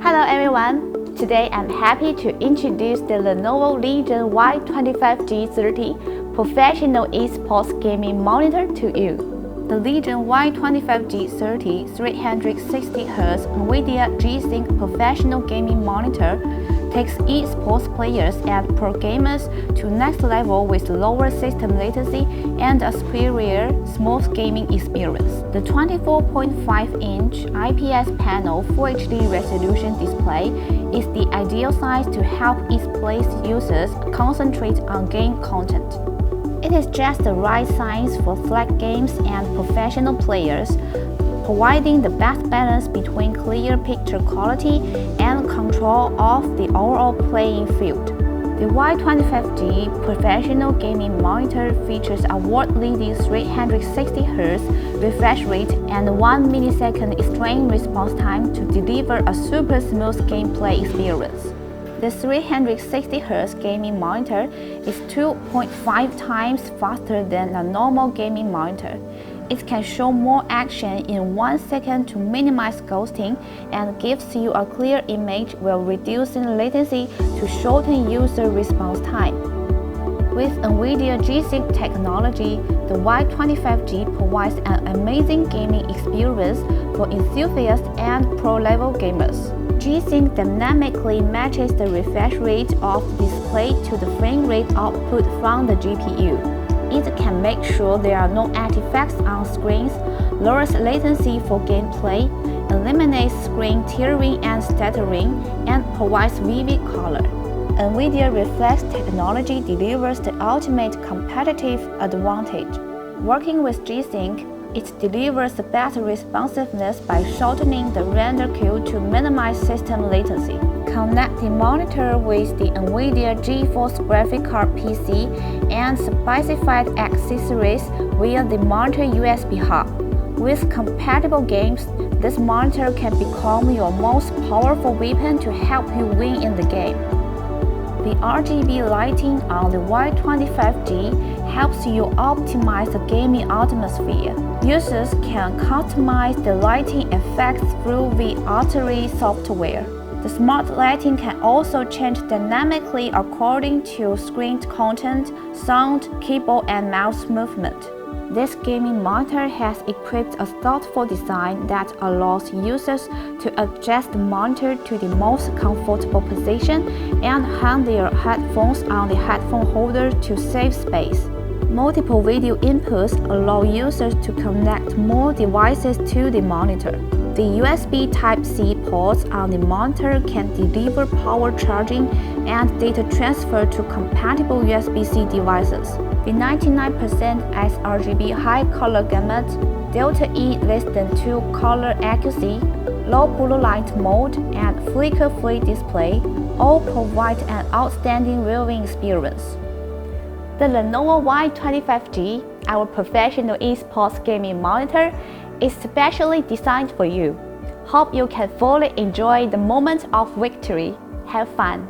Hello everyone! Today I'm happy to introduce the Lenovo Legion Y25g-30 professional esports gaming monitor to you. The Legion Y25g-30 360Hz NVIDIA G-SYNC professional gaming monitor takes esports players and pro gamers to next level with lower system latency and a superior smooth gaming experience. The 24.5-inch IPS panel Full HD resolution display is the ideal size to help esports users concentrate on game content. It is just the right size for flag games and professional players, providing the best balance between clear picture quality and control of the overall playing field. The Y25g professional gaming monitor features a world-leading 360Hz refresh rate and 1 millisecond extreme response time to deliver a super smooth gameplay experience. The 360Hz gaming monitor is 2.5 times faster than a normal gaming monitor. It can show more action in 1 second to minimize ghosting and gives you a clear image while reducing latency to shorten user response time. With NVIDIA G-SYNC technology, the Y25g provides an amazing gaming experience for enthusiasts and pro-level gamers. G-SYNC dynamically matches the refresh rate of the display to the frame rate output from the GPU. It can make sure there are no artifacts on screens, lowers latency for gameplay, eliminates screen tearing and stuttering, and provides vivid color. NVIDIA Reflex technology delivers the ultimate competitive advantage. Working with G-SYNC, it delivers the best responsiveness by shortening the render queue to minimize system latency. Connect the monitor with the NVIDIA GeForce graphic card PC and specified accessories via the monitor USB hub. With compatible games, this monitor can become your most powerful weapon to help you win in the game. The RGB lighting on the Y25g helps you optimize the gaming atmosphere. Users can customize the lighting effects through the Artery Software. The smart lighting can also change dynamically according to screen content, sound, keyboard, and mouse movement. This gaming monitor has equipped a thoughtful design that allows users to adjust the monitor to the most comfortable position and hang their headphones on the headphone holder to save space. Multiple video inputs allow users to connect more devices to the monitor. The USB Type-C ports on the monitor can deliver power charging and data transfer to compatible USB-C devices. The 99% sRGB high color gamut, Delta E less than 2 color accuracy, low blue light mode, and flicker-free display all provide an outstanding viewing experience. The Lenovo Y25g, our professional esports gaming monitor, is specially designed for you. Hope you can fully enjoy the moment of victory. Have fun!